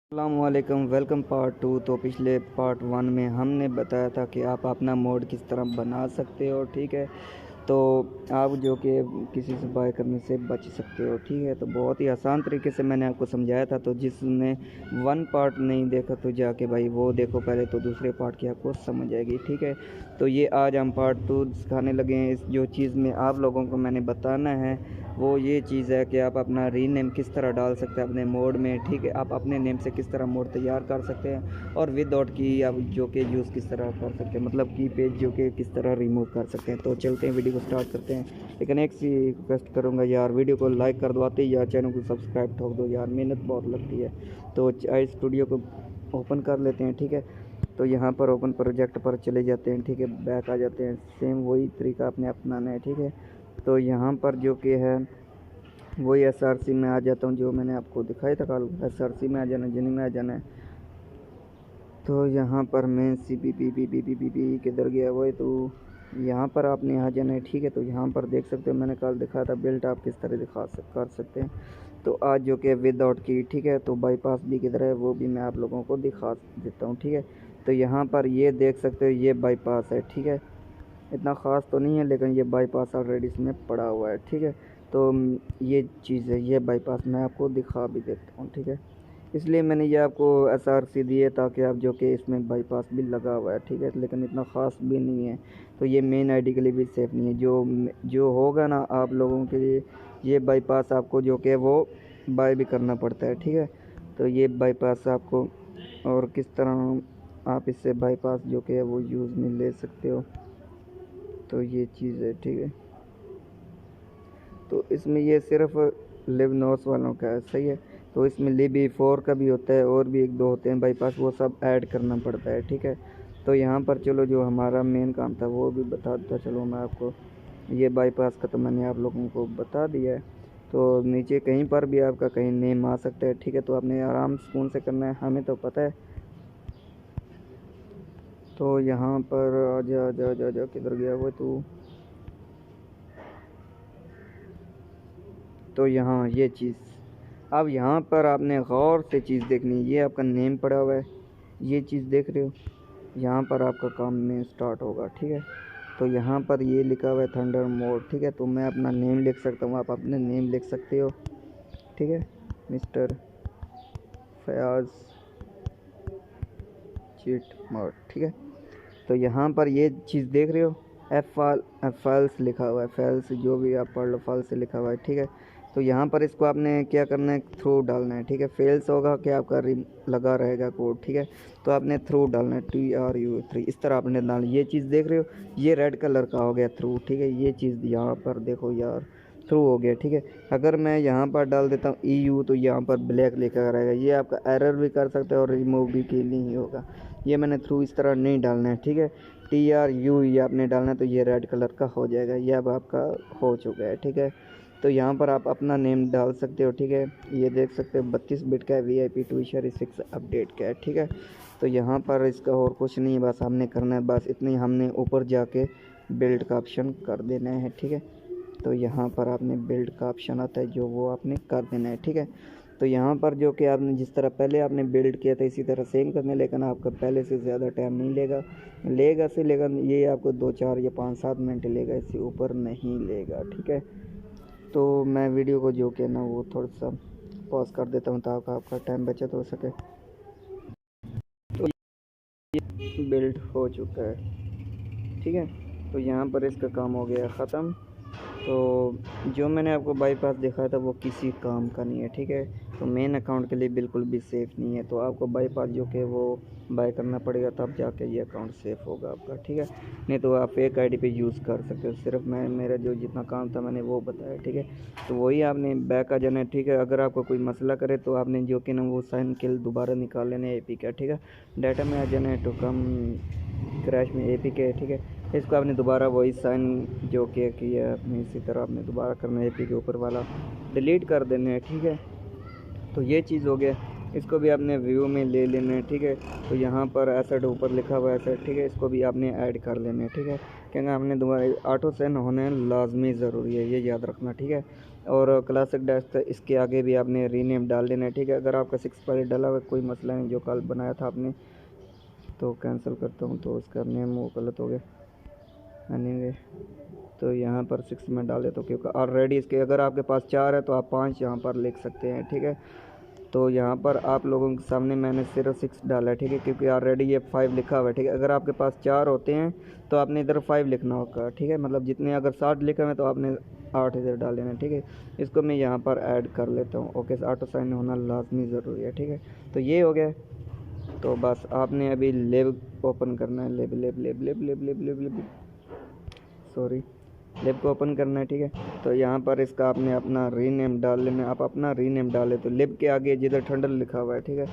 अस्सलामुअलैकुम, welcome part 2। तो पिछले पार्ट 1 में हमने बताया था कि आप अपना मोड किस तरह बना सकते हो, ठीक है। तो आप जो कि किसी से बाय करने से बच सकते हो, ठीक है। तो बहुत ही आसान तरीके से मैंने आपको समझाया था। तो जिसने 1 पार्ट नहीं देखा तो जाके भाई वो देखो पहले, तो दूसरे पार्ट की आपको समझ आएगी, ठीक है। तो ये आज हम पार्ट 2 सिखाने लगे हैं। इस जो चीज़ में आप लोगों को मैंने बताना है वो ये चीज़ है कि आप अपना रीनेम किस तरह डाल सकते हैं अपने मोड में, ठीक है। आप अपने नेम से किस तरह मोड तैयार कर सकते हैं और विदाउट की आप जो कि यूज़ किस तरह कर सकते हैं, मतलब की पेज जो कि किस तरह रिमूव कर सकते हैं। तो चलते हैं, वीडियो को स्टार्ट करते हैं। लेकिन एक सी रिक्वेस्ट करूँगा यार, वीडियो को लाइक कर दो आते ही यार, चैनल को सब्सक्राइब ठोक दो यार, मेहनत बहुत लगती है। तो आई स्टूडियो को ओपन कर लेते हैं, ठीक है। तो यहाँ पर ओपन प्रोजेक्ट पर चले जाते हैं, ठीक है। बैक आ जाते हैं, सेम वही तरीका अपने अपनाना है, ठीक है। तो यहाँ पर जो कि है वही SRC में आ जाता हूँ, जो मैंने आपको दिखाया था कल। SRC में आ जाना, जिनी में आ जाना है। तो यहाँ पर मैं CPP किधर गया वो है, तो यहाँ पर आपने आ जाना है, ठीक है। तो यहाँ पर देख सकते हो मैंने कल दिखाया था बिल्ट आप किस तरह कर सकते हैं। तो आज जो कि विदाउट की, ठीक है। तो बाईपास भी किधर है वो भी मैं आप लोगों को दिखा देता हूँ, ठीक है। तो यहाँ पर ये देख सकते हो ये बाईपास है, ठीक है। इतना ख़ास तो नहीं है लेकिन ये बाईपास ऑलरेडी इसमें पड़ा हुआ है, ठीक है। तो ये चीज़ है, ये बाईपास मैं आपको दिखा भी देता हूँ, ठीक है। इसलिए मैंने ये आपको SRC दी है ताकि आप जो कि इसमें बाईपास भी लगा हुआ है, ठीक है। लेकिन इतना ख़ास भी नहीं है। तो ये मेन आईडी के लिए भी सेफ़ नहीं है। जो होगा ना आप लोगों के लिए, ये बाईपास आपको जो कि वो बाय भी करना पड़ता है, ठीक है। तो ये बाईपास आपको और किस तरह आप इससे बाईपास जो कि है वो यूज़ में ले सकते हो, तो ये चीज़ है, ठीक है। तो इसमें ये सिर्फ लिव नोस वालों का है, सही है। तो इसमें लिव4 का भी होता है और भी एक दो होते हैं बाईपास, वो सब ऐड करना पड़ता है, ठीक है। तो यहाँ पर चलो जो हमारा मेन काम था वो भी बता देता चलो मैं आपको। ये बाईपास का तो मैंने आप लोगों को बता दिया है। तो नीचे कहीं पर भी आपका कहीं नेम आ सकता है, ठीक है। तो आपने आराम सुकून से करना है, हमें तो पता है। तो यहाँ पर आजा जा जा जा किधर गया वो तू। तो यहाँ ये चीज़, अब यहाँ पर आपने गौर से चीज़ देखनी है। ये आपका नेम पड़ा हुआ है, ये चीज़ देख रहे हो, यहाँ पर आपका काम में स्टार्ट होगा, ठीक है। तो यहाँ पर ये लिखा हुआ है थंडर मोड, ठीक है। तो मैं अपना नेम लिख सकता हूँ, आप अपने नेम लिख सकते हो, ठीक है। मिस्टर फयाज चीट मोड, ठीक है। तो यहाँ पर ये चीज़ देख रहे हो, फॉल्स लिखा हुआ है, फॉल्स जो भी आप पढ़ लो, फॉल्स लिखा हुआ है, ठीक है। तो यहाँ पर इसको आपने क्या करना है, थ्रू डालना है, ठीक है। फेल्स होगा कि आपका लगा रहेगा कोड, ठीक है। तो आपने थ्रू डालना है, TRU3 इस तरह आपने डालना। ये चीज़ देख रहे हो, ये रेड कलर का हो गया थ्रू, ठीक है। ये चीज़ यहाँ पर देखो यार, थ्रू हो गया, ठीक है। अगर मैं यहाँ पर डाल देता हूँ EU तो यहाँ पर ब्लैक लिखा रहेगा। ये आपका एरर भी कर सकता है और रिमूव भी की नहीं होगा। ये मैंने थ्रू इस तरह नहीं डालना है, ठीक है। TRU ये आपने डालना है, तो ये रेड कलर का हो जाएगा। ये अब आपका हो चुका है, ठीक है। तो यहाँ पर आप अपना नेम डाल सकते हो, ठीक है। ये देख सकते हो 32 बिट का है, VIP2/6 अपडेट का है, ठीक है। तो यहाँ पर इसका और कुछ नहीं, बस हमने करना है, बस इतनी हमने ऊपर जाके बिल्ड का ऑप्शन कर देना है, ठीक है। तो यहाँ पर आपने बिल्ड का ऑप्शन आता है जो वो आपने कर देना है, ठीक है। तो यहाँ पर जो कि आपने जिस तरह पहले आपने बिल्ड किया था इसी तरह सेम करना है, लेकिन आपका पहले से ज़्यादा टाइम नहीं लेगा से, लेकिन ये आपको 2-4 या 5-7 मिनट लेगा, इससे ऊपर नहीं लेगा, ठीक है। तो मैं वीडियो को जो कि ना वो थोड़ा सा पॉज कर देता हूँ ताकि आपका टाइम बचत हो सके। तो ये बिल्ड हो चुका है, ठीक है। तो यहाँ पर इसका काम हो गया ख़त्म। तो जो मैंने आपको बाईपास दिखाया था वो किसी काम का नहीं है, ठीक है। तो मेन अकाउंट के लिए बिल्कुल भी सेफ़ नहीं है। तो आपको बाईपास जो कि वो बाय करना पड़ेगा, तब जाके ये अकाउंट सेफ़ होगा आपका, ठीक है। नहीं तो आप फेक आईडी पे यूज़ कर सकते हो। सिर्फ मैं मेरा जो जितना काम था मैंने वो बताया, ठीक है। तो वही आपने बैक आ जाना है, ठीक है। अगर आपको कोई मसला करे तो आपने जो कि ना वो साइन किल दोबारा निकाल लेना है AP का, ठीक है। डाटा में आ जाना है, तो कम क्रैश में APK, ठीक है। इसको आपने दोबारा वही साइन जो कि किया आपने इसी तरह आपने दोबारा करना है, AP के ऊपर वाला डिलीट कर देना है, ठीक है। तो ये चीज़ हो गया। इसको भी आपने व्यू में ले लेना है, ठीक है। तो यहाँ पर एसेट ऊपर लिखा हुआ है एसेट, ठीक है। इसको भी आपने ऐड कर लेना है, ठीक है। क्योंकि हमने दोबारा ऑटो साइन होना लाजमी ज़रूरी है, ये याद रखना, ठीक है। और क्लासिक डेस्क इसके आगे भी आपने रीनेम डाल देना है, ठीक है। अगर आपका 6 पहले डाला हुआ कोई मसला नहीं, जो कल बनाया था आपने, तो कैंसिल करता हूँ। तो उसका नेम वो गलत हो गया एनीवे। तो यहाँ पर 6 में डाल देता हूँ, क्योंकि ऑलरेडी इसके अगर आपके पास 4 है तो आप 5 यहाँ पर लिख सकते हैं, ठीक है। तो यहाँ पर आप लोगों के सामने मैंने सिर्फ 6 डाला है, ठीक है, क्योंकि ऑलरेडी ये 5 लिखा हुआ है, ठीक है। अगर आपके पास 4 होते हैं तो आपने इधर 5 लिखना होगा, ठीक है। मतलब जितने अगर 60 लिखा हुआ है तो आपने 8 इधर डाल देना, ठीक है। इसको मैं यहाँ पर ऐड कर लेता हूँ। ओके, ऑटो साइन होना लाजमी ज़रूरी है, ठीक है। तो ये हो गया। तो बस आपने अभी लेब ओपन करना है, लेब लेब लेब लेब लेब लेब लेब लेब सॉरी लेब को ओपन करना है, ठीक है। तो यहाँ पर इसका आपने अपना रीनेम डाल लेना है। आप अपना रीनेम डाले तो लेब के आगे जिधर ठंडल लिखा हुआ है, ठीक है,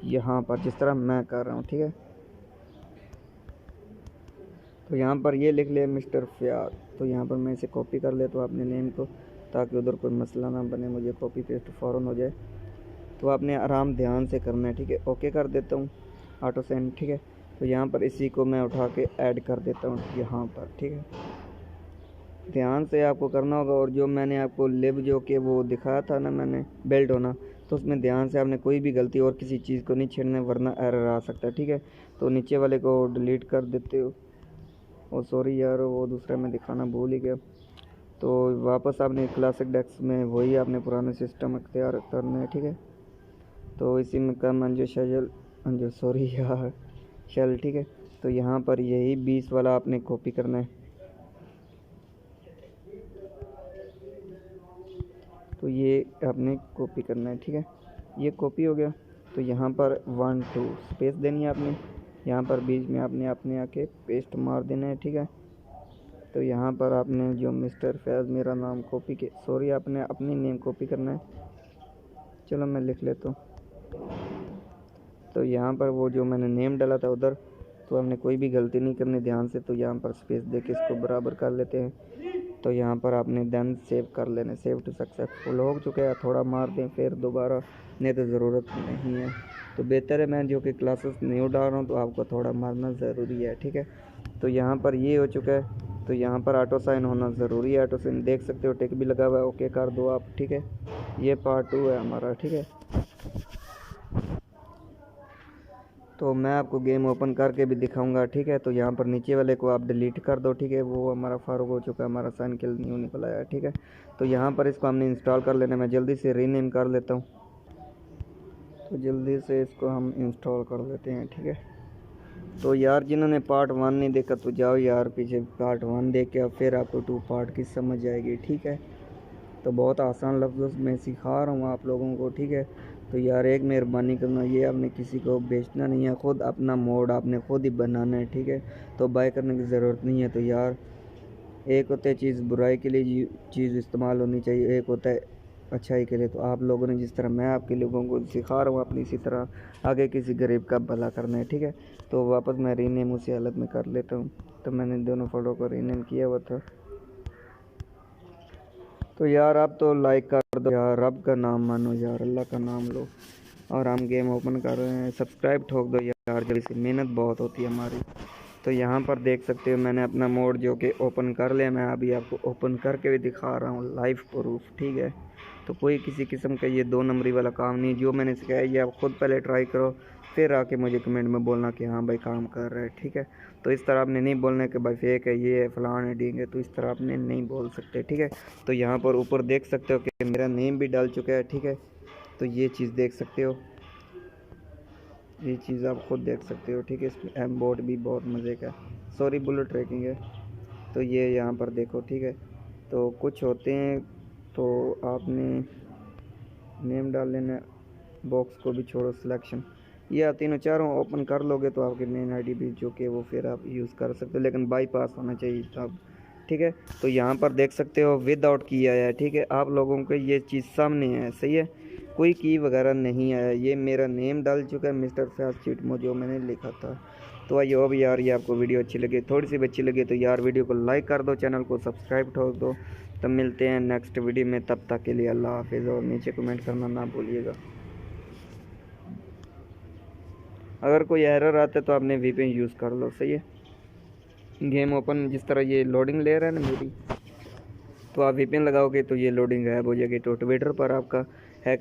यहाँ पर जिस तरह मैं कर रहा हूँ, ठीक है। तो यहाँ पर ये लिख ले मिस्टर फ़याज़। तो यहाँ पर मैं इसे कॉपी कर लेता हूँ अपने नेम को, ताकि उधर कोई मसला ना बने, मुझे कॉपी पेस्ट फ़ौरन हो जाए। तो आपने आराम ध्यान से करना है, ठीक है। ओके कर देता हूँ ऑटो सेंड, ठीक है। तो यहाँ पर इसी को मैं उठा के ऐड कर देता हूँ यहाँ पर, ठीक है। ध्यान से आपको करना होगा। और जो मैंने आपको लेब जो कि वो दिखाया था ना मैंने बेल्ट होना, तो उसमें ध्यान से आपने कोई भी गलती और किसी चीज़ को नहीं छेड़ना, वरना एरर आ सकता है, ठीक है। तो नीचे वाले को डिलीट कर देते हो। ओ सॉरी यार, वो दूसरा मैं दिखाना भूल ही गया। तो वापस आपने क्लासिक डेस्क में वही आपने पुराने सिस्टम अख्तियार करना है, ठीक है। तो इसी में कम अंजो सॉरी यार शेल, ठीक है। तो यहाँ पर यही 20 वाला आपने कॉपी करना है। तो ये आपने कॉपी करना है, ठीक है। ये कॉपी हो गया। तो यहाँ पर 1 2 स्पेस देनी है आपने, यहाँ पर बीच में आपने अपने आके पेस्ट मार देना है, ठीक है। तो यहाँ पर आपने जो मिस्टर फैज़ मेरा नाम कॉपी के सॉरी आपने अपनी नेम कॉपी करना है। चलो मैं लिख लेता हूँ। तो यहाँ पर वो जो मैंने नेम डाला था उधर, तो हमने कोई भी गलती नहीं करनी, ध्यान से। तो यहाँ पर स्पेस दे के इसको बराबर कर लेते हैं। तो यहाँ पर आपने देन सेव कर लेना, सेव टू सक्सेसफुल हो चुका है। थोड़ा मार दें फिर दोबारा, नहीं तो ज़रूरत नहीं है। तो बेहतर है मैं जो कि क्लासेस न्यू डाल रहा हूँ, तो आपको थोड़ा मारना ज़रूरी है, ठीक है। तो यहाँ पर ये हो चुका है। तो यहाँ पर ऑटो साइन होना ज़रूरी है। ऑटो साइन देख सकते हो, टिक भी लगा हुआ है, ओके कर दो आप, ठीक है। ये पार्ट 2 है हमारा, ठीक है। तो मैं आपको गेम ओपन करके भी दिखाऊंगा, ठीक है। तो यहाँ पर नीचे वाले को आप डिलीट कर दो, ठीक है। वो हमारा फारूक हो चुका है, हमारा साइन किल न्यू निकल आया, ठीक है। तो यहाँ पर इसको हमने इंस्टॉल कर लेना है। मैं जल्दी से रीनेम कर लेता हूँ। तो जल्दी से इसको हम इंस्टॉल कर लेते हैं, ठीक है। तो यार जिन्होंने पार्ट 1 नहीं देखा तो जाओ यार पीछे पार्ट 1 देख के, फिर आपको 2 पार्ट की समझ आएगी, ठीक है। तो बहुत आसान लफ्ज़ों में सिखा रहा हूँ आप लोगों को, ठीक है। तो यार एक मेहरबानी करना, ये आपने किसी को बेचना नहीं है, ख़ुद अपना मोड आपने ख़ुद ही बनाना है, ठीक है। तो बाय करने की ज़रूरत नहीं है। तो यार एक होता है चीज़ बुराई के लिए चीज़ इस्तेमाल होनी चाहिए, एक होता है अच्छाई के लिए। तो आप लोगों ने जिस तरह मैं आपके लोगों को सिखा रहा हूँ अपनी, इसी तरह आगे किसी गरीब का भला करना है, ठीक है। तो वापस मैं रीनेम उसी हालत में कर लेता हूँ। तो मैंने दोनों फ़ोटो को रीनेम किया हुआ था। तो यार आप तो लाइक कर दो यार, रब का नाम मानो यार, अल्लाह का नाम लो। और हम गेम ओपन कर रहे हैं, सब्सक्राइब ठोक दो यार, जल्दी से, मेहनत बहुत होती है हमारी। तो यहाँ पर देख सकते हो मैंने अपना मोड जो कि ओपन कर लिया। मैं अभी आपको ओपन करके भी दिखा रहा हूँ, लाइव प्रूफ, ठीक है। तो कोई किसी किस्म का ये 2 नंबरी वाला काम नहीं, जो मैंने सिखाया ये आप ख़ुद पहले ट्राई करो, फिर आके मुझे कमेंट में बोलना कि हाँ भाई काम कर रहा है, ठीक है। तो इस तरह आपने नहीं बोलना कि भाई फेक है, ये है, फलान है, डींग है, तो इस तरह आपने नहीं बोल सकते, ठीक है। तो यहाँ पर ऊपर देख सकते हो कि मेरा नेम भी डाल चुका है, ठीक है। तो ये चीज़ देख सकते हो, ये चीज़ आप खुद देख सकते हो, ठीक है। इसमें एम बोर्ड भी बहुत मज़े का, सॉरी बुलेट ट्रैकिंग है। तो ये यहाँ पर देखो, ठीक है। तो कुछ होते हैं तो आपने नेम डाल लेना, बॉक्स को भी छोड़ो, सिलेक्शन, ये आप तीनों चारों ओपन कर लोगे तो आपकी मेन आईडी भी जो कि वो फिर आप यूज़ कर सकते हो, लेकिन बाईपास होना चाहिए तब, ठीक है। तो यहाँ पर देख सकते हो विदाउट की आया है, ठीक है। आप लोगों को ये चीज़ सामने है, सही है, कोई की वगैरह नहीं आया। ये मेरा नेम डाल चुका है मिस्टर फैज़ चीटमो, जो मैंने लिखा था। तो आइए अब यार, ये आपको वीडियो अच्छी लगी, थोड़ी सी भी अच्छी लगी तो यार वीडियो को लाइक कर दो, चैनल को सब्सक्राइब ठोक दो। तब मिलते हैं नेक्स्ट वीडियो में, तब तक के लिए अल्लाह हाफिज़। और नीचे कमेंट करना ना भूलिएगा। अगर कोई एरर आता है तो आपने VPN यूज़ कर लो, सही है। गेम ओपन जिस तरह ये लोडिंग ले रहा है ना मेरी, तो आप वीपीएन लगाओगे तो ये लोडिंग गायब हो जाएगी। तो ट्विटर पर आपका